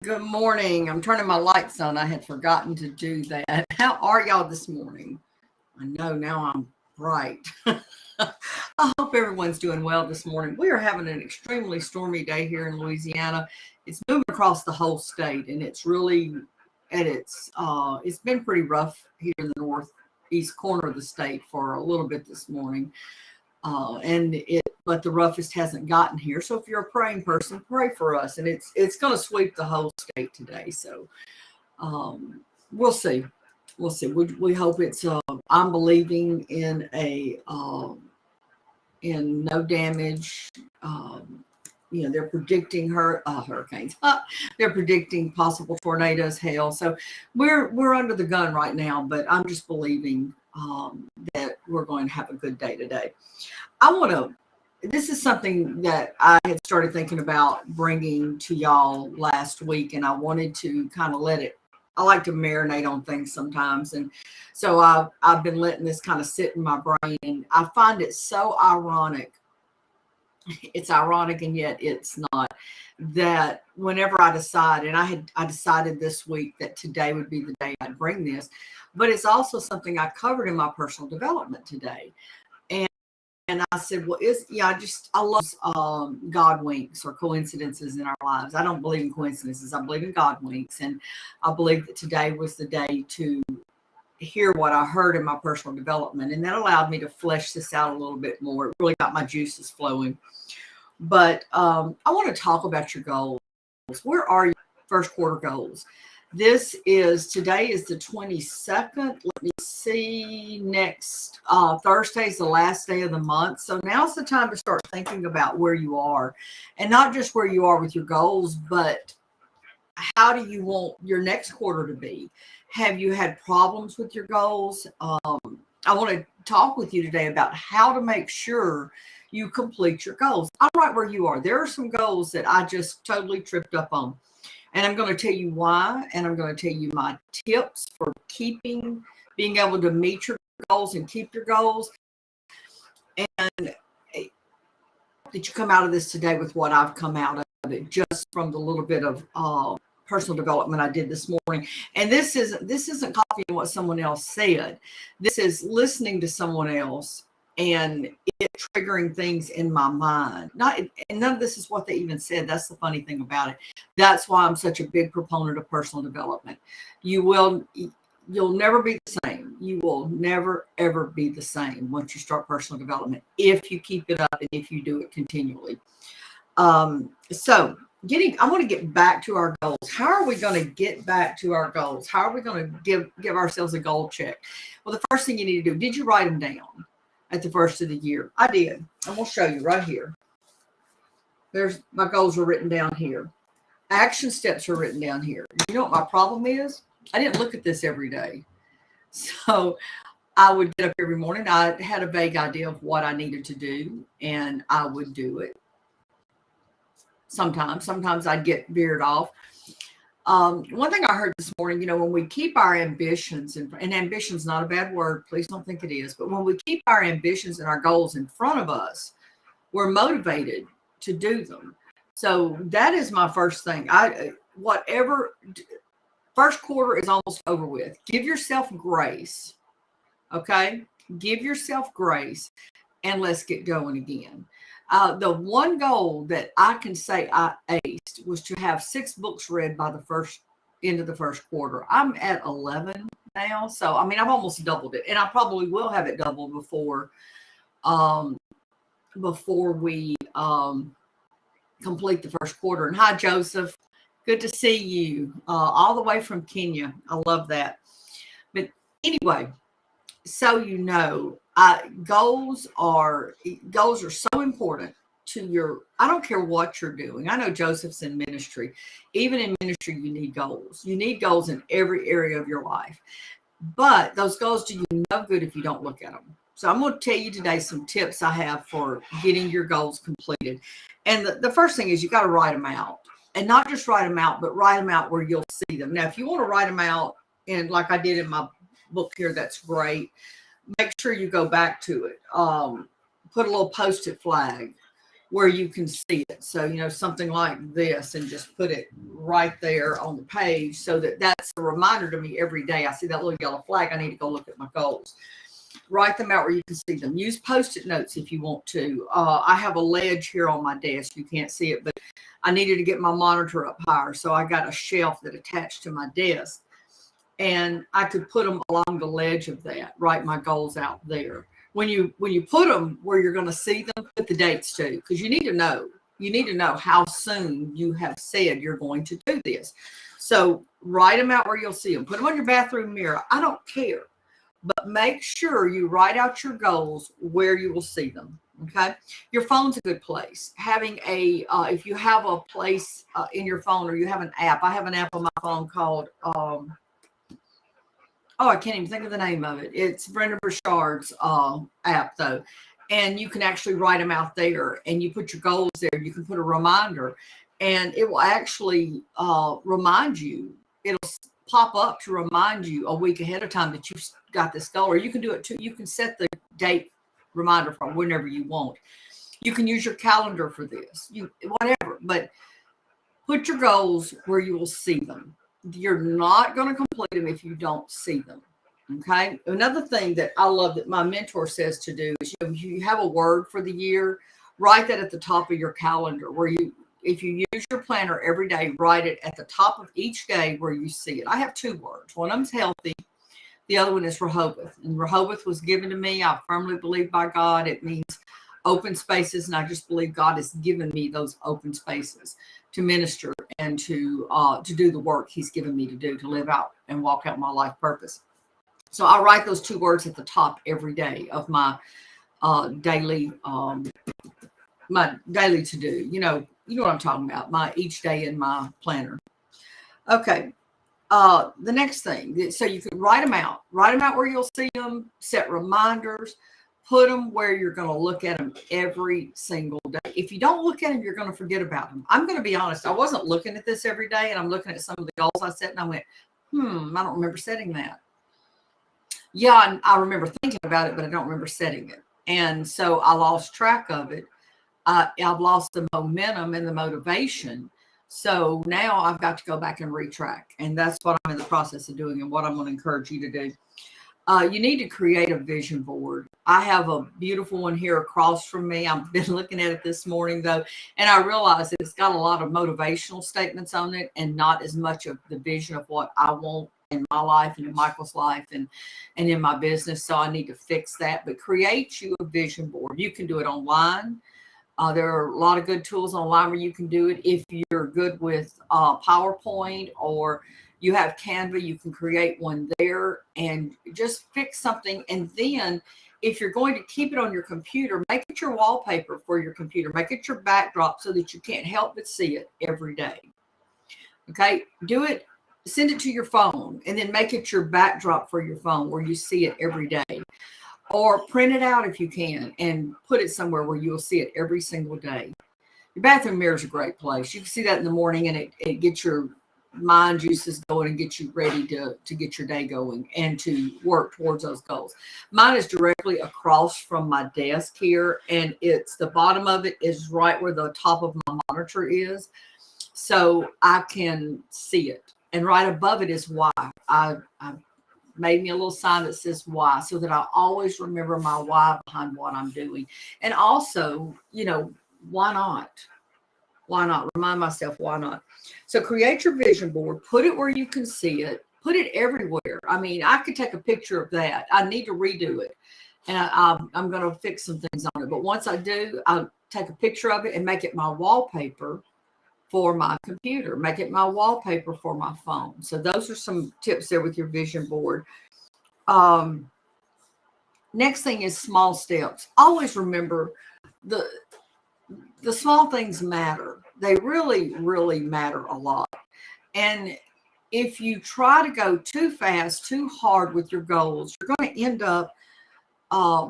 Good morning. I'm turning my lights on. I had forgotten to do that. How are y'all this morning? I know now I'm bright. I hope everyone's doing well this morning. We are having an extremely stormy day here in Louisiana. It's moving across the whole state, and it's really it's been pretty rough here in the northeast corner of the state for a little bit this morning. But the roughest hasn't gotten here. So if you're a praying person, pray for us. And it's going to sweep the whole state today. So we'll see. We'll see. We hope it's. I'm believing in in no damage. They're predicting hurricanes. They're predicting possible tornadoes, hail. So we're under the gun right now. But I'm just believing that we're going to have a good day today. This is something that I had started thinking about bringing to y'all last week, and I wanted to kind of I like to marinate on things sometimes. And so I've been letting this kind of sit in my brain, and I find it so ironic. It's ironic, and yet it's not, that whenever I decide, and I decided this week that today would be the day I'd bring this, but it's also something I covered in my personal development today. And I said, well, I love God winks or coincidences in our lives. I don't believe in coincidences. I believe in God winks. And I believe that today was the day to hear what I heard in my personal development. And that allowed me to flesh this out a little bit more. It really got my juices flowing. But I want to talk about your goals. Where are your first quarter goals? Today is the 22nd. Let me see. Next Thursday is the last day of the month. So now's the time to start thinking about where you are, and not just where you are with your goals, but how do you want your next quarter to be? Have you had problems with your goals? I want to talk with you today about how to make sure you complete your goals. I'm right where you are. There are some goals that I just totally tripped up on. And I'm going to tell you why, and I'm going to tell you my tips for being able to meet your goals and keep your goals. And that you come out of this today with what I've come out of it, just from the little bit of personal development I did this morning. And this isn't copying what someone else said. This is listening to someone else and it triggering things in my mind. And none of this is what they even said. That's the funny thing about it. That's why I'm such a big proponent of personal development. You'll never be the same. You will never, ever be the same once you start personal development, if you keep it up and if you do it continually. I want to get back to our goals. How are we going to get back to our goals? How are we going to give ourselves a goal check? Well, the first thing you need to do, did you write them down at the first of the year? I did. I'm going to show you right here. My goals are written down here. Action steps are written down here. You know what my problem is? I didn't look at this every day. So I would get up every morning. I had a vague idea of what I needed to do, and I would do it. Sometimes I'd get veered off. One thing I heard this morning, when we keep our ambitions, and ambition's not a bad word, please don't think it is, but when we keep our ambitions and our goals in front of us, we're motivated to do them. So that is my first thing. First quarter is almost over with. Give yourself grace. Okay? Give yourself grace, and let's get going again. The one goal that I can say I aced was to have 6 books read by the end of the first quarter. I'm at 11 now. So, I've almost doubled it, and I probably will have it doubled before we complete the first quarter. And hi, Joseph. Good to see you all the way from Kenya. I love that. But anyway, so goals are so important to I don't care what you're doing. I know Joseph's in ministry. Even in ministry, you need goals. You need goals in every area of your life. But those goals do you no good if you don't look at them. So I'm going to tell you today some tips I have for getting your goals completed. And the first thing is you got to write them out. And not just write them out, but write them out where you'll see them. Now, if you want to write them out, and like I did in my book here, that's great. Make sure you go back to it. Put a little Post-it flag where you can see it. So, something like this, and just put it right there on the page so that that's a reminder to me every day. I see that little yellow flag. I need to go look at my goals. Write them out where you can see them. Use Post-it notes if you want to. I have a ledge here on my desk. You can't see it, but I needed to get my monitor up higher. So I got a shelf that attached to my desk, and I could put them along the ledge of that, write my goals out there. When you put them where you're going to see them, put the dates too, because you need to know. You need to know how soon you have said you're going to do this. So write them out where you'll see them. Put them on your bathroom mirror. I don't care. But make sure you write out your goals where you will see them. Okay. Your phone's a good place. Having if you have a place in your phone, or you have an app. I have an app on my phone called, I can't even think of the name of it. It's Brenda Burchard's app though. And you can actually write them out there, and you put your goals there. You can put a reminder, and it will actually remind you. It'll pop up to remind you a week ahead of time that you've got this goal. Or you can do it too. You can set the date reminder from whenever you want. You can use your calendar for this, whatever, but put your goals where you will see them. You're not going to complete them if you don't see them. Okay. Another thing that I love that my mentor says to do is, you have a word for the year, write that at the top of your calendar, where if you use your planner every day, write it at the top of each day where you see it. I have two words. One of them's healthy. The other one is Rehoboth. And Rehoboth was given to me. I firmly believe by God. It means open spaces. And I just believe God has given me those open spaces to minister and to do the work he's given me to do, to live out and walk out my life purpose. So I write those two words at the top every day of my daily to do. You know what I'm talking about, my each day in my planner. Okay. The next thing, so you can write them out where you'll see them, set reminders, put them where you're going to look at them every single day. If you don't look at them, you're going to forget about them. I'm going to be honest. I wasn't looking at this every day, and I'm looking at some of the goals I set, and I went, I don't remember setting that. Yeah, I remember thinking about it, but I don't remember setting it. And so I lost track of it. I've lost the momentum and the motivation. So now I've got to go back and retrack. And that's what I'm in the process of doing, and what I'm going to encourage you to do. You need to create a vision board. I have a beautiful one here across from me. I've been looking at it this morning, though, and I realized that it's got a lot of motivational statements on it, and not as much of the vision of what I want in my life and in Michael's life and in my business. So I need to fix that. But create you a vision board. You can do it online. There are a lot of good tools online where you can do it. If you're good with PowerPoint, or you have Canva, you can create one there and just fix something. And then if you're going to keep it on your computer, make it your wallpaper for your computer. Make it your backdrop so that you can't help but see it every day. Okay, do it. Send it to your phone, and then make it your backdrop for your phone where you see it every day. Or print it out if you can and put it somewhere where you'll see it every single day. Your bathroom mirror is a great place. You can see that in the morning, and it gets your mind juices going and get you ready to get your day going and to work towards those goals. Mine is directly across from my desk here, and it's the bottom of it is right where the top of my monitor is, so I can see it. And right above it is why. I made me a little sign that says why, so that I always remember my why behind what I'm doing. And also, why not? Why not? Remind myself, why not? So create your vision board, put it where you can see it, put it everywhere. I mean, I could take a picture of that. I need to redo it, and I'm going to fix some things on it. But once I do, I'll take a picture of it and make it my wallpaper for my computer, make it my wallpaper for my phone. So those are some tips there with your vision board. Next thing is small steps. Always remember the small things matter. They really, really matter a lot. And if you try to go too fast, too hard with your goals, you're going to end up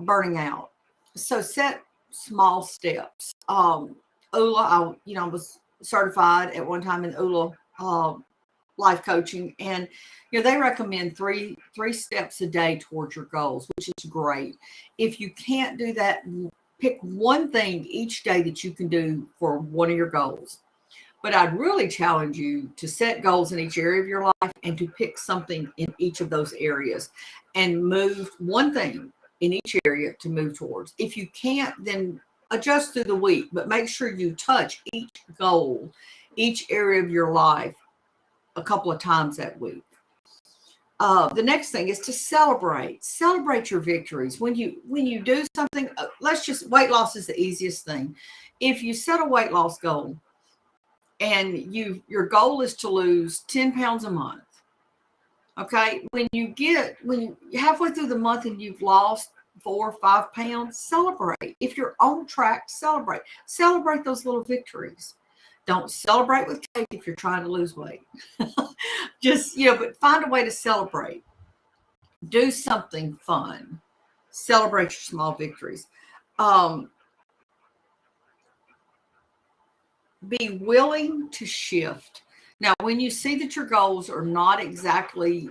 burning out. So set small steps. ULA, I was certified at one time in ULA life coaching, and they recommend three steps a day towards your goals, which is great. If you can't do that pick one thing each day that you can do for one of your goals. But I'd really challenge you to set goals in each area of your life and to pick something in each of those areas and move one thing in each area to move towards. If you can't, then adjust through the week, but make sure you touch each goal, each area of your life a couple of times that week. The next thing is to celebrate your victories. When you do something, weight loss is the easiest thing. If you set a weight loss goal and your goal is to lose 10 pounds a month, okay, when you halfway through the month and you've lost 4 or 5 pounds, celebrate. If you're on track, celebrate those little victories. Don't celebrate with cake if you're trying to lose weight. Just, but find a way to celebrate. Do something fun. Celebrate your small victories. Be willing to shift. Now, when you see that your goals are not exactly,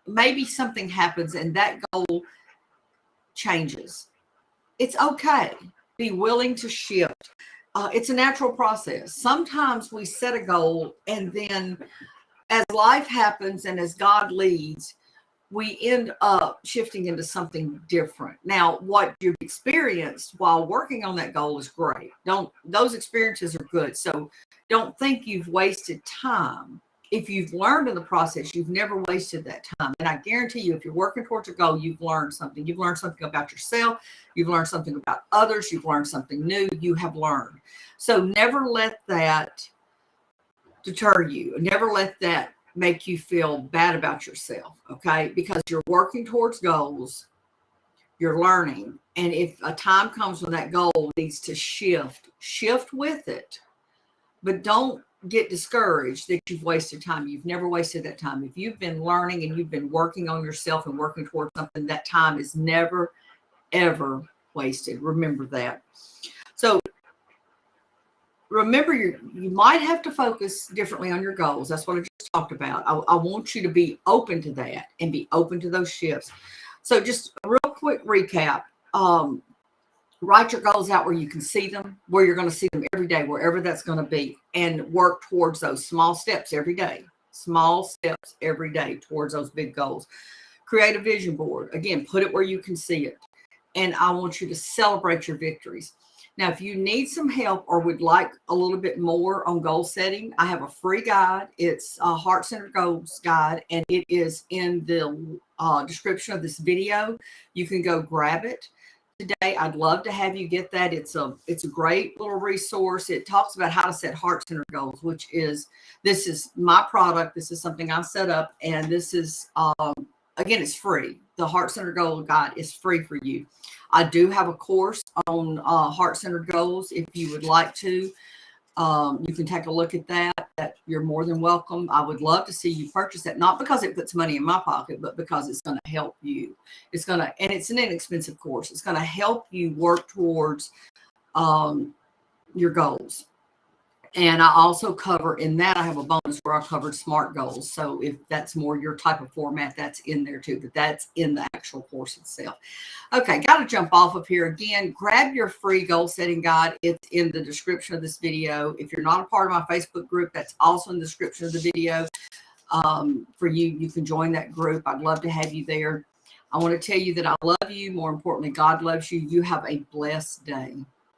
maybe something happens and that goal changes. It's okay. Be willing to shift. It's a natural process. Sometimes we set a goal and then as life happens and as God leads, we end up shifting into something different. Now, what you've experienced while working on that goal is great. Those experiences are good. So don't think you've wasted time. If you've learned in the process, you've never wasted that time. And I guarantee you, if you're working towards a goal, you've learned something. You've learned something about yourself. You've learned something about others. You've learned something new. You have learned. So never let that deter you. Never let that make you feel bad about yourself, okay? Because you're working towards goals, you're learning. And if a time comes when that goal needs to shift with it. But don't get discouraged that you've wasted time. You've never wasted that time. If you've been learning and you've been working on yourself and working towards something, that time is never, ever wasted. Remember that. So remember, you might have to focus differently on your goals. That's what I just talked about. I want you to be open to that and be open to those shifts. So just a real quick recap. Write your goals out where you can see them, where you're going to see them every day, wherever that's going to be, and work towards those small steps every day. Small steps every day towards those big goals. Create a vision board. Again, put it where you can see it. And I want you to celebrate your victories. Now, if you need some help or would like a little bit more on goal setting, I have a free guide. It's a Heart-Centered Goals Guide, and it is in the description of this video. You can go grab it today. I'd love to have you get that. It's a great little resource. It talks about how to set heart-centered goals, this is my product. This is something I set up, and this is again, it's free. The Heart-Centered Goal Guide is free for you. I do have a course on heart-centered goals. If you would like to, you can take a look at that. You're more than welcome. I would love to see you purchase that, not because it puts money in my pocket, but because it's going to help you. And it's an inexpensive course. It's going to help you work towards your goals. And I also cover in that, I have a bonus where I covered SMART goals. So if that's more your type of format, that's in there too, but that's in the actual course itself. Okay, got to jump off of here. Again, grab your free goal setting guide. It's in the description of this video. If you're not a part of my Facebook group, that's also in the description of the video. For you can join that group. I'd love to have you there. I want to tell you that I love you. More importantly, God loves you. You have a blessed day.